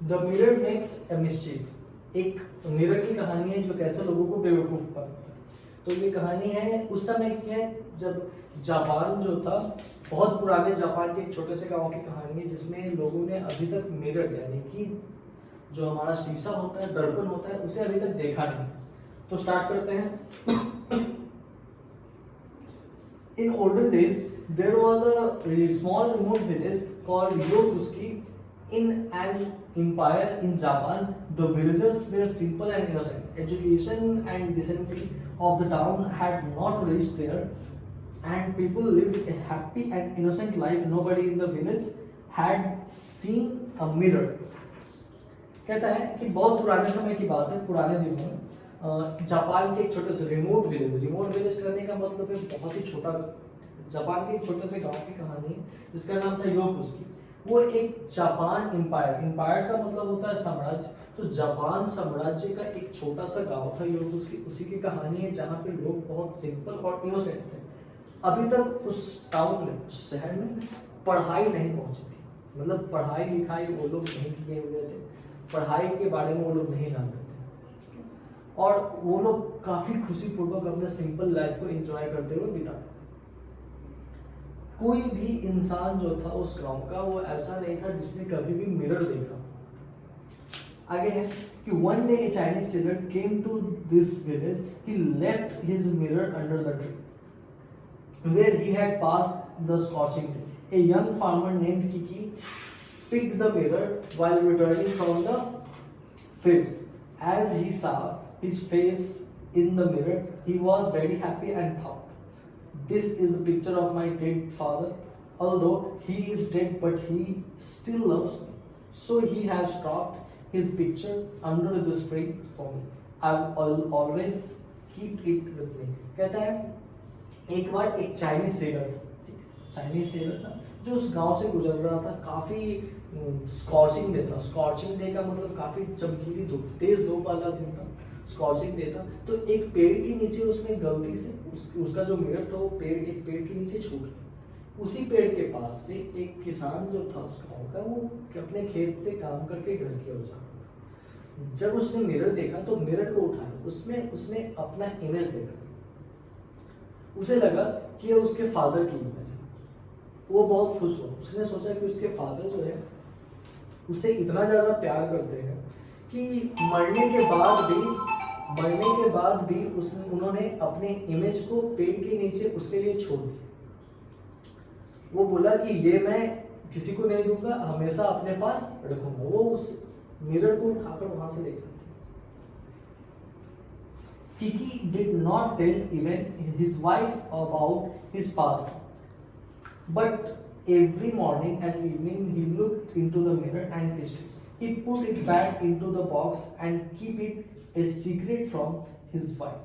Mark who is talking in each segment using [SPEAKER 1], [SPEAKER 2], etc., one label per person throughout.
[SPEAKER 1] The mirror makes a mischief. एक mirror की कहानी है जो कैसे लोगों को बेवकूफ बनाता है। तो ये कहानी है उस समय की है जब जापान जो था, बहुत पुराने जापान के एक छोटे से गांव की कहानी है जिसमें लोगों ने अभी तक मिरर यानी कि जो हमारा शीशा होता है, दर्पण होता है, उसे अभी तक देखा नहीं। तो स्टार्ट करते हैं। In olden days, there was a small remote village called Yokusuki in an empire in Japan. The villagers were simple and innocent. Education and decency of the town had not reached there, and people lived a happy and innocent life. Nobody in the village had seen a mirror. कहता है कि बहुत पुराने समय की बात है, पुराने दिनों में जापान के एक छोटे से रिमोट विलेज करने का मतलब है बहुत ही छोटा। जापान के एक छोटे से गांव की कहानी है जिसका नाम था योकुसुकी। वो एक जापान एम्पायर का मतलब होता है साम्राज्य। तो जापान साम्राज्य का एक छोटा सा गांव था योकुसुकी, उसी की कहानी है जहाँ पे लोग बहुत सिंपल और इनोसेंट थे। अभी तक उस टाउन में, उस शहर में पढ़ाई नहीं पहुंची थी, मतलब पढ़ाई लिखाई वो लोग नहीं किए हुए थे, पढ़ाई के बारे में वो लोग नहीं जानते थे, और वो लोग काफी खुशीपूर्वक अपने सिंपल लाइफ को एंजॉय करते हुए बिताते। कोई भी इंसान जो था उस गांव का वो ऐसा नहीं था जिसने कभी भी मिरर देखा। आगे है कि one day a Chinese sailor came to this village, he left his mirror under the tree where he had passed the scorching day. A young farmer named Kiki picked the mirror while returning from the fields. As he saw his face in the mirror, he was very happy and thought, "This is the picture of my dead father. Although he is dead, but he still loves me. So he has dropped his picture under the tree for me. I'll always keep it with me." कहता है एक बार एक Chinese seller था जो उस गांव से गुजर रहा था। काफी स्कॉचिंग डे था। स्कॉचिंग डे का मतलब काफी चमकीली धूप, तेज धूप वाला दिन था, स्कॉचिंग डे था। तो एक पेड़ के नीचे उसने गलती से उसका जो मिरर था वो एक पेड़ के नीचे छूट गया। उसी पेड़ के पास से एक किसान जो था उस गांव का, वो अपने खेत से काम करके घर की ओर जा रहा था। जब उसने मिरर देखा तो मिरर को उठाया, उसमें उसने अपना इमेज देखा। उसे लगा कि ये उसके फादर की इमेज है। वो बहुत खुश हुआ। उसने सोचा कि उसके फादर जो है उसे इतना ज्यादा प्यार करते हैं कि मरने के बाद भी उन्होंने अपने इमेज को पेड़ के नीचे उसके लिए छोड़ दिया। वो बोला कि ये मैं किसी को नहीं दूंगा, हमेशा अपने पास रखूंगा। वो उस मिरर को उठाकर वहां से ले जाते। Kiki did not tell even his wife about his father. But every morning and evening he looked into the mirror and kissed it. He put it back into the box and kept it a secret from his wife.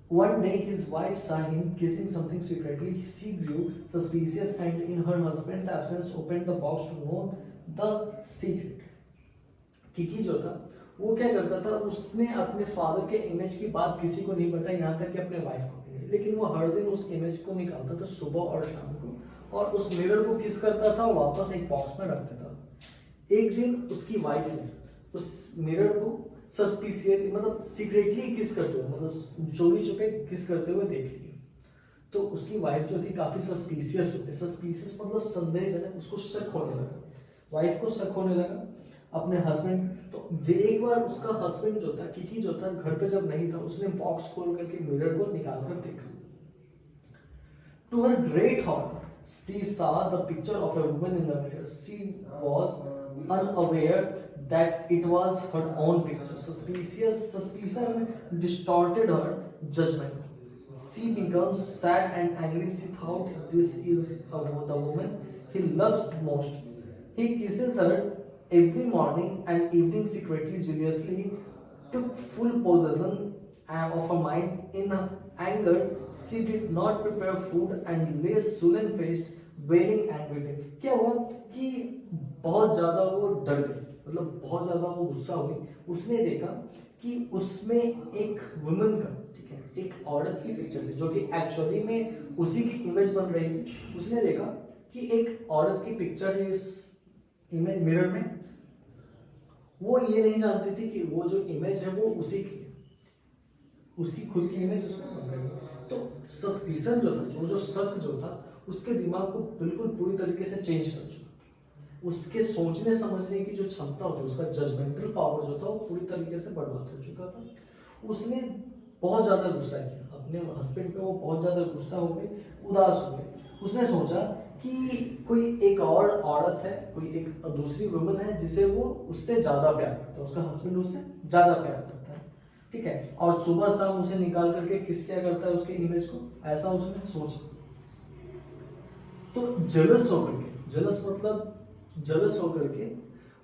[SPEAKER 1] One day his wife saw him kissing something secretly. She grew suspicious and in her husband's absence opened the box to know the secret. Kiki जो था वो क्या करता था, उसने अपने father के image की बात किसी को नहीं बताई, यहाँ तक कि अपने वाइफ को भी नहीं। लेकिन वो हर दिन उस इमेज को निकालता था सुबह और शाम को, और उस मिरर को किस करता था, वापस एक बॉक्स में रख देता था। एक दिन उसकी वाइफ ने उस मिरर को सस्पिशियस मतलब सीक्रेटली किस करते हुए, मतलब चोरी छुपे किस करते हुए देख लिया। तो उसकी वाइफ जो थी काफी सस्पिशियस होती, सस्पिशियस मतलब संदेहजनक, उसको शक होने लगा। वाइफ को शक होने लगा अपने हस्बैंड। तो एक बार उसका हस्बैंड जो था, किकी जो था, घर पे जब नहीं था, उसने बॉक्स खोल करके मिरर को निकाल कर देखा। To her great horror she saw the picture of a woman in the mirror. She was unaware that it was her own picture. Suspicion distorted her judgment. She becomes sad and angry. She thought, this is the woman he loves most. He kisses her every morning and evening secretly, jealously, took full possession of her mind. In anger, she did not prepare food and lay sullen faced, wailing and weeping. क्या हुआ कि बहुत ज्यादा वो डर गई, मतलब बहुत ज्यादा वो गुस्सा हुई। उसने देखा कि उसमें एक वुमन का, ठीक है, एक औरत की पिक्चर थी जो कि एक्चुअली में उसी की इमेज बन रही थी। उसने देखा कि एक औरत की पिक्चर है इस इमेज मिरर में, वो ये नहीं जानती थी कि वो जो इमेज है वो उसी की है, उसकी खुद की इमेज उसमें बन रही है। तो सस्पिशन जो था, वो जो शक जो था, उसके दिमाग को बिल्कुल पूरी तरीके से चेंज कर चुका। उसके सोचने समझने की जो क्षमता होती है, उसका जजमेंटल पावर जो था वो पूरी तरीके से बर्बाद हो चुका था। उसने बहुत ज्यादा गुस्सा किया अपने हस्बैंड पे, वो बहुत ज्यादा गुस्सा हो गई, उदास हो गई। उसने सोचा कि कोई एक और औरत है, कोई एक दूसरी वुमन है जिसे वो उससे ज्यादा प्यार करता है, उसका हस्बैंड उससे ज्यादा प्यार करता है, ठीक है, और सुबह शाम उसे निकाल करके किस क्या करता है उसके इमेज को, ऐसा उसने सोचा। तो जलस होकर के, जलस मतलब जलस होकर के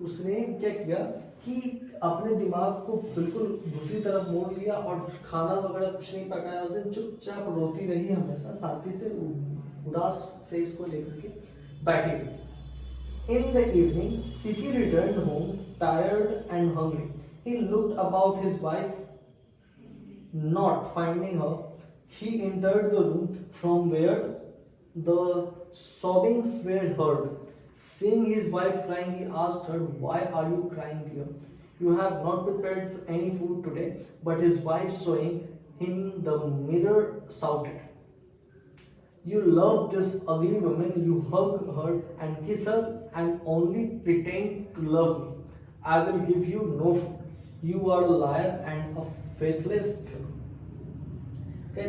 [SPEAKER 1] उसने क्या किया कि अपने दिमाग को बिल्कुल दूसरी तरफ मोड़ लिया और खाना वगैरह कुछ नहीं पकाया, उस दिन चुपचाप रोती रही, हमेशा शांति से उदास फेस को लेकर के बैठी रही। In the evening Kiki returned home tired and hungry. He looked about his wife, not finding her. He entered the room from where the sobbings were heard. Seeing his wife crying, he asked her, "Why are you crying, dear? You have not prepared any food today." But his wife, showing him the mirror, shouted, "You love this ugly woman, you hug her and kiss her and only pretend to love me. I will give you no food. You are a liar and a faithless fellow."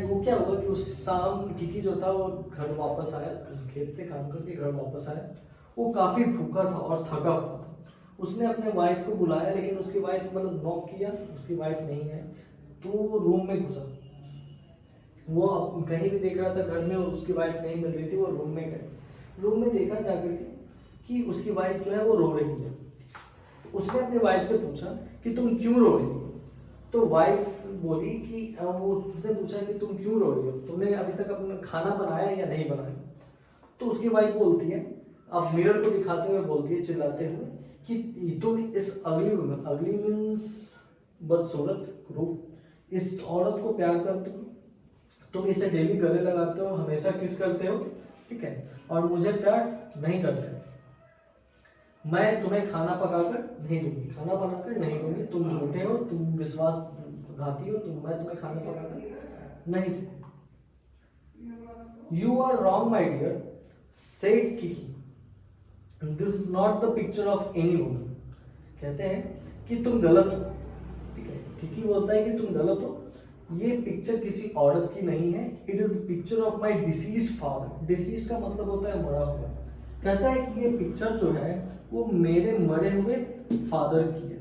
[SPEAKER 1] वो क्या हुआ कि उस शाम Kiki जो था वो घर वापस आया, खेत से काम करके घर वापस आया। वो काफी भूखा था और थका हुआ था। उसने अपने वाइफ को बुलाया, लेकिन उसकी वाइफ मतलब नॉक किया, उसकी वाइफ नहीं है, तो वो रूम में घुसा। वो कहीं भी देख रहा था घर में और उसकी वाइफ नहीं मिल रही थी, वो रूम में गए। रूम में देखा जाकर के कि उसकी वाइफ जो है वो रो रही है। उसने अपनी वाइफ से पूछा कि तुम क्यों रो रही हो? तो वाइफ बोली कि उसने पूछा कि तुम क्यों रो रही हो, तुमने अभी तक अपना खाना बनाया या नहीं बनाया? तो उसकी वाइफ बोलती है, अब मिरर को दिखाते हुए बोलती है, चिल्लाते हुए, कि तुम इस अगली मीन्स बदसूरत रूप, इस औरत को प्यार करते हो, तुम इसे डेली गले लगाते हो, हमेशा किस करते हो, ठीक है, और मुझे प्यार नहीं करते। मैं तुम्हें खाना पकाकर नहीं दूंगी, खाना बनाकर नहीं दूंगी, तुम झूठे हो, तुम विश्वासघाती हो, मैं तुम्हें खाना पकाकर नहीं दूंगी। You are wrong, my dear, said Kiki. This is not the picture of any woman. कहते हैं कि तुम गलत हो, ठीक है, किकी बोलता है कि तुम गलत हो, ये पिक्चर किसी औरत की नहीं है। It is the picture of my deceased father. Deceased का मतलब होता है मरा हुआ। कहता है कि ये पिक्चर जो है वो मेरे मरे हुए फादर की है।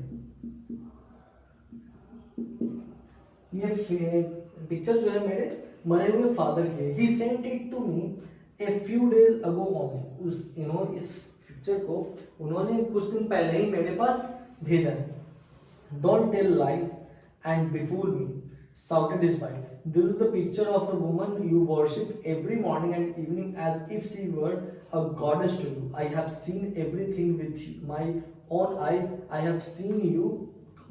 [SPEAKER 1] ये पिक्चर जो है मेरे मरे हुए फादर की है। He sent it to me a few days ago only. इस पिक्चर को उन्होंने कुछ दिन पहले ही मेरे पास भेजा है। Don't tell lies and befool me, shouted his wife. This is the picture of a woman you worship every morning and evening as if she were a goddess to you. I have seen everything with my own eyes. I have seen you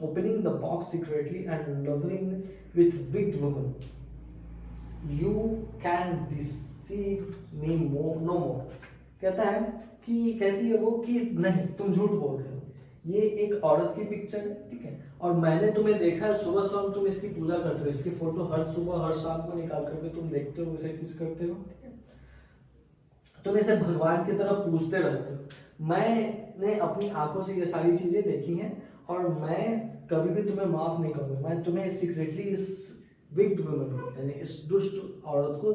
[SPEAKER 1] opening the box secretly and loving with wicked woman. You can deceive me no more. कहता है कि कहती है वो कि नहीं, तुम झूठ बोल रहे हो, ये एक औरत की पिक्चर है, ठीक है, और मैंने तुम्हें देखा है, सुबह शाम तुम इसकी पूजा करते हो, इसकी फोटो हर सुबह हर शाम को निकाल करके तुम देखते हो, इसे किस करते हो, ठीक है, तुम इसे भगवान की तरफ पूजते रहते हो। मैंने अपनी आंखों से ये सारी चीजें देखी हैं और मैं कभी भी तुम्हें माफ नहीं करूंगा। मैं तुम्हें सीक्रेटली इस विक्ड वुमन को, यानी इस दुष्ट औरत को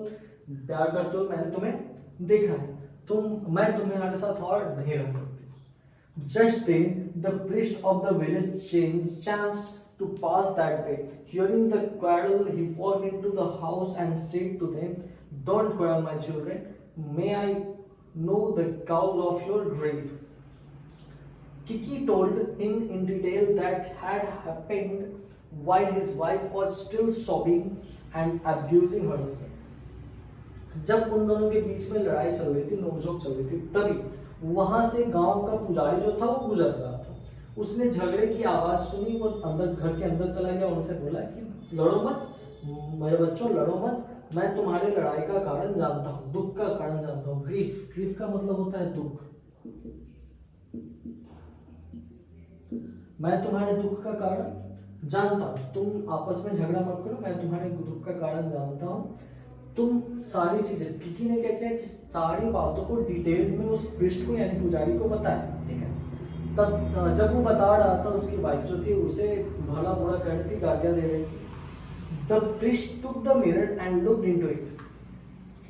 [SPEAKER 1] प्यार करते हो, मैंने तुम्हें देखा है, मैं तुम्हारे साथ और नहीं रह सकती। Just then, the priest of the village chanced to pass that way. Hearing the quarrel, he walked into the house and said to them, "Don't quarrel, my children. May I know the cause of your grief?" Kiki told him in detail that had happened while his wife was still sobbing and abusing herself. जब उन दोनों के बीच में लड़ाई चल रही थी, नोकझोंक चल रही थी, तभी वहां से गांव का पुजारी जो था वो गुजर रहा था। उसने झगड़े की आवाज सुनी, वो घर के अंदर चला गया, उनसे बोला कि लड़ो मत मेरे बच्चों, लड़ो मत, मैं तुम्हारे लड़ाई का कारण जानता हूँ, दुख का कारण जानता हूँ। ग्रीफ का मतलब होता है दुख। मैं तुम्हारे दुख का कारण जानता हूँ, तुम आपस में झगड़ा मत करो, मैं तुम्हारे दुख का कारण जानता हूँ। तुम सारी चीजें, किकी ने क्या किया कि सारी बातों को डिटेल में उस पृष्ठ को यानी पुजारी को बताया, ठीक है। तब जब वो बता रहा था, उसकी वाइफ जो थी उसे भला बुरा कह रही थी, गालियां दे रही थी। The priest took the mirror and looked into it.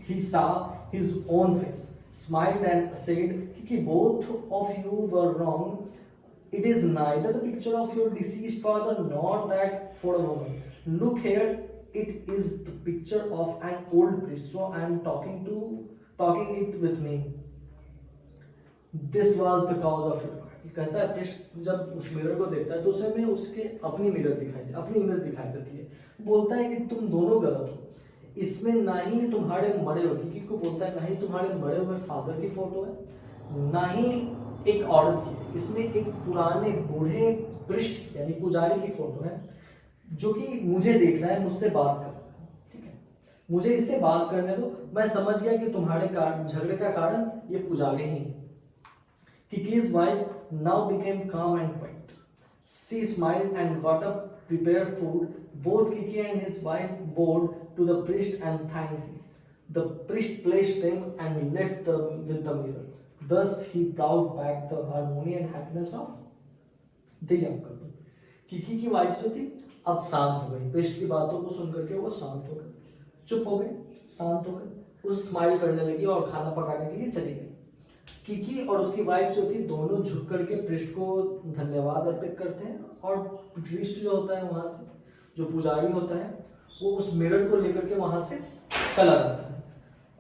[SPEAKER 1] He saw his own face, smiled and said, "Kiki, both of you were wrong. It is neither the picture of your deceased father nor that for a woman. Look here, it is the picture of an old priest. So I am talking it with me. This was the cause of your." कहता है priest जब उस mirror को देखता है तो उसे में उसके अपनी मिरर दिखाई दे, अपनी इमेज दिखाई देती है। बोलता है कि तुम दोनों गलत हो, इसमें ना ही तुम्हारे मरे हुए, किकी को बोलता है ना ही तुम्हारे मरे हुए फादर की फोटो है, ना ही एक औरत की, इसमें एक पुराने बूढ़े पृष्ठ यानी पुजारी की फोटो है जो कि मुझे देख रहा है, मुझसे बात कर रहा है, ठीक है। मुझे इससे बात करने दो, मैं समझ गया कि तुम्हारे झगड़े का कारण ये पुजारी ही है। Kiki's wife now became calm and quiet. She smiled and got up, prepared food. Both Kiki and his wife bowed to the priest and thanked him. The priest blessed them and left them with the mirror. Thus he brought back the harmony and happiness of the young couple. Kiki की wife जो थी अब शांत हो गई, priest की बातों को सुन करके वो शांत हो गई, चुप हो गई, शांत हो गई, उस स्माइल करने लगी और खाना पकाने के लिए चली गई। किकी और उसकी वाइफ जो थी दोनों झुक करके प्रिस्ट को धन्यवाद अर्पित करते हैं, और प्रिस्ट जो होता है वहां से, जो पुजारी होता है, वो उस मिरर को लेकर के वहां से चला जाता है।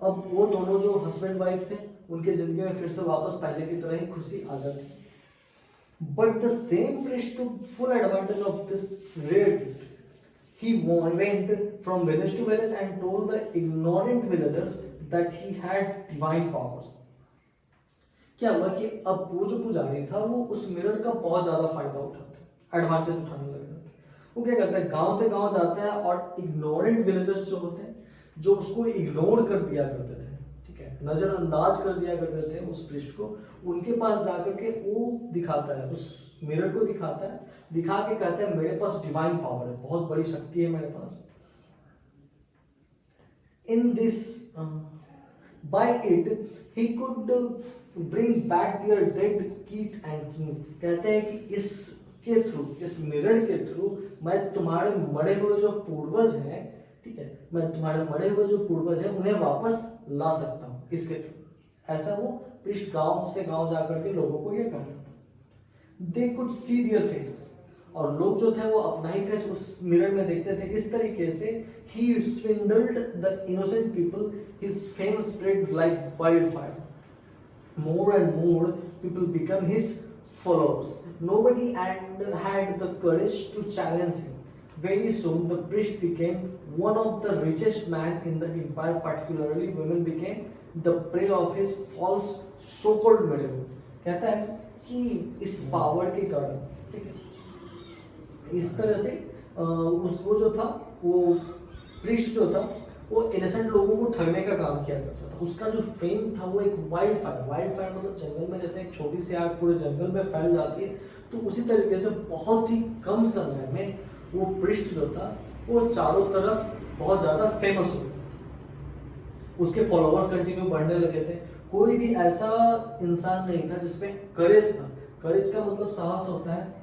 [SPEAKER 1] अब वो दोनों जो हस्बैंड वाइफ थे उनके जिंदगी में फिर से वापस पहले की तरह ही खुशी आ जाती है। But the same priest took full advantage of this rare gift. He went from village to village and told the ignorant villagers that he had divine powers. क्या हुआ कि अब वो जो पुजारी था वो उस मिरर का बहुत ज्यादा फायदा उठाता है, एडवांटेज उठाने लग जाता है। वो क्या करता है, गांव से गांव जाता है और इग्नोरेंट विलेजर्स जो होते हैं, जो उसको इग्नोर कर दिया करते थे, ठीक है, नजरअंदाज कर दिया करते थे उस पृष्ठ को, उनके पास जाकर के वो दिखाता है, उस मिरर को दिखाता है, दिखा के कहता है मेरे पास डिवाइन पावर है, बहुत बड़ी शक्ति है मेरे पास। In this by it he could bring back their dead king and king. कहते हैं कि इसके थ्रू, इस मिरर के थ्रू मैं तुम्हारे मरे हुए जो पूर्वज हैं, ठीक है, मैं तुम्हारे मरे हुए जो पूर्वज हैं उन्हें वापस ला सकता हूँ इसके थ्रू। ऐसा वो पृष्ठ गांव से गांव जाकर के लोगों को ये करता था। They could see their faces, और लोग जो थे वो अपना ही फेस उस मिरर में देखते थे। इस तरीके से he swindled the innocent people. His fame spread like wildfire. More and more people became his followers. Nobody had the courage to challenge him. Very soon the priest became one of the richest men in the empire. Particularly women became the prey of his false so-called miracle. कहता है कि इस power के कारण, ठीक है, इस तरह से उसको जो था वो प्रीस्ट जो था वो इनोसेंट लोगों को ठगने का काम किया करता था। उसका जो फेम था वो एक वाइल्ड फायर मतलब जंगल में जैसे एक छोटी सी आग पूरे जंगल में फैल जाती है, तो उसी तरीके से बहुत ही कम समय में वो प्रीस्ट जो था वो चारों तरफ बहुत ज्यादा फेमस हो गया। उसके फॉलोअर्स कंटिन्यू बढ़ने लगे थे। कोई भी ऐसा इंसान नहीं था जिसमें करेज था। करेज का मतलब साहस होता है,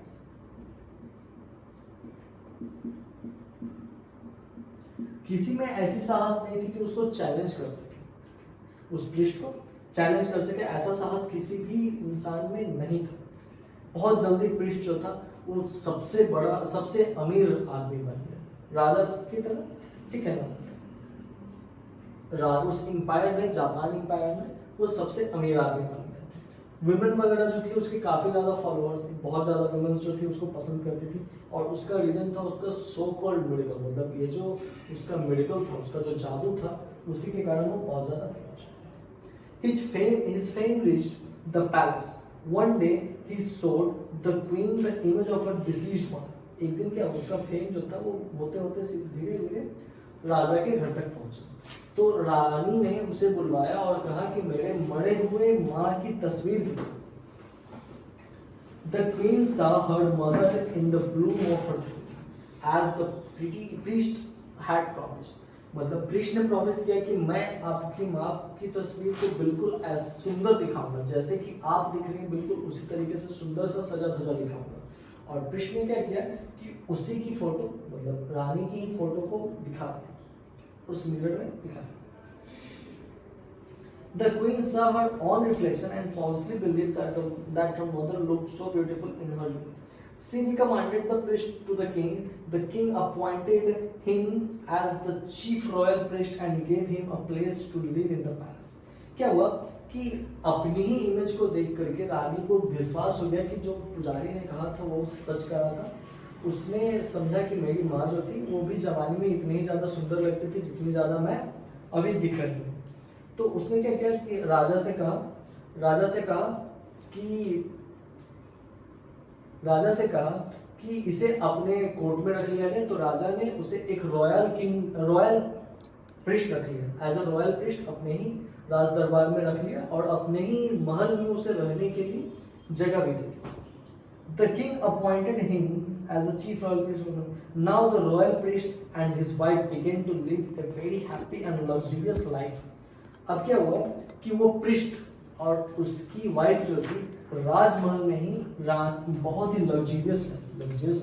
[SPEAKER 1] किसी में ऐसी साहस नहीं थी कि उसको चैलेंज कर सके, उस पृष्ठ को चैलेंज कर सके, ऐसा साहस किसी भी इंसान में नहीं था। बहुत जल्दी पृष्ठ जो था वो सबसे बड़ा, सबसे अमीर आदमी बन गया, राजा की तरह, ठीक है ना। उस एम्पायर में, जापान एम्पायर में वो सबसे अमीर आदमी बन गया था। विमेन वगैरह जो थी उसकी काफी ज्यादा फॉलोअर्स थी, बहुत ज्यादा विमेन जो थी उसको पसंद करती थी, और उसका रीजन था उसका सो कॉल्ड मेडिकल, मतलब ये जो उसका मेडिकल था, उसका जो जादू था, उसी के कारण वो बहुत ज्यादा फेमस था। His fame reached the palace. One day he showed the queen the image of a deceased mother. एक दिन क्या, उसका फेम जो था वो होते होते धीरे धीरे राजा के घर तक पहुंचा। तो रानी ने उसे बुलवाया और कहा कि मेरे मरे हुए माँ की तस्वीर दिखाओ। The queen saw her mother in the bloom of her youth, as the priest had promised. मतलब प्रीस्ट ने प्रॉमिस किया कि मैं आपकी माँ की तस्वीर को बिल्कुल ऐसा सुंदर दिखाऊंगा, जैसे कि आप दिख रही हैं बिल्कुल उसी तरीके से सुंदर सा सजा धजा दिखाऊंगा। और प्रीस्ट ने क्या किया कि उसी की फोटो, मतलब रानी की फोटो को दिखा दिया, उस मिरर में दिखा दिया। The queen saw her own reflection and falsely believed that her mother looked so beautiful in her youth. She recommended the priest to the king. The king appointed him as the chief royal priest and gave him a place to live in the palace. क्या हुआ कि अपनी ही image को देख करके रानी को विश्वास हो गया कि जो पुजारी ने कहा था वो सच कहा था। उसने समझा कि मेरी माँ जो थी वो भी जवानी में इतनी ही ज्यादा सुंदर लगती थी जितनी ज्यादा मैं अभी दिख रही हूँ। तो उसने क्या किया कि राजा से कहा कि इसे अपने कोर्ट में रख लिया जाए। तो राजा ने उसे एक रॉयल प्रिस्ट रख लिया, एज अ रॉयल प्रिस्ट अपने ही राज दरबार में रख लिया और अपने ही महल में उसे रहने के लिए जगह भी दी। The king appointed him as the chief royal priest. Now the royal priest and his wife began to live a very happy and luxurious life. अब क्या हुआ कि वो प्रिस्ट और उसकी वाइफ जो थी राजमहल में ही बहुत ही लग्जरियस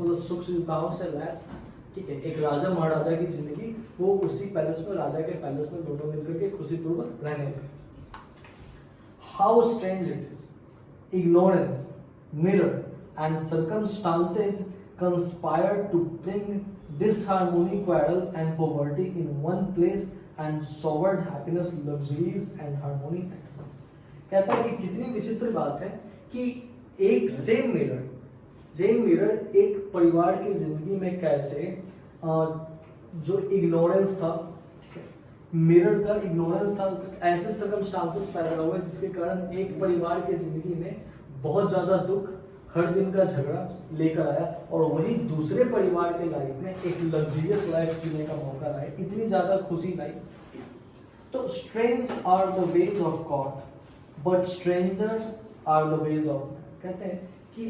[SPEAKER 1] मतलब सुख सुविधाओं से लैस, ठीक है, एक राजा महाराजा की जिंदगी वो उसी पैलेस में, राजा के पैलेस में दोनों मिलकर के खुशीपूर्वक रहने लगे। How strange it is, ignorance, mirror and circumstances conspire to bring disharmony, quarrel and poverty in one place and soured happiness, luxuries and harmony at one. कहता है कि कितनी विचित्र बात है कि एक सेम मिरर एक परिवार की जिंदगी में कैसे जो इग्नोरेंस था, मिरर का इग्नोरेंस था, ऐसे सर्कमस्टांसेस पैदा हुए जिसके कारण एक परिवार की जिंदगी में बहुत ज्यादा दुख, हर दिन का झगड़ा लेकर आया और वही दूसरे परिवार के लाइफ में एक लग्जरियस लाइफ जीने का मौका लाए, इतनी ज्यादा खुशी लाई। तो strange are the ways of God but strangers are the ways of man. कहते हैं कि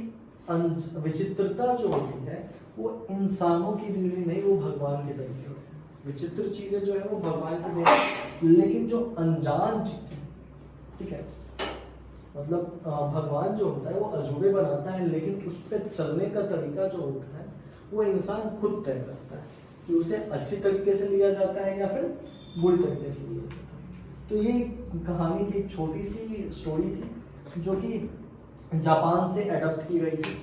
[SPEAKER 1] विचित्रता जो होती है वो इंसानों की देन नहीं, वो भगवान के तरीके होते हैं। विचित्र चीजें जो है वो भगवान की देन, लेकिन जो अनजान चीजें, ठीक है, मतलब भगवान जो होता है वो अजूबे बनाता है, लेकिन उस पर चलने का तरीका जो होता है वो इंसान खुद तय करता है कि उसे अच्छी तरीके से लिया जाता है या फिर बुरी तरीके से लिया जाता है। तो ये कहानी थी, एक छोटी सी स्टोरी थी जो कि जापान से अडॉप्ट की गई थी।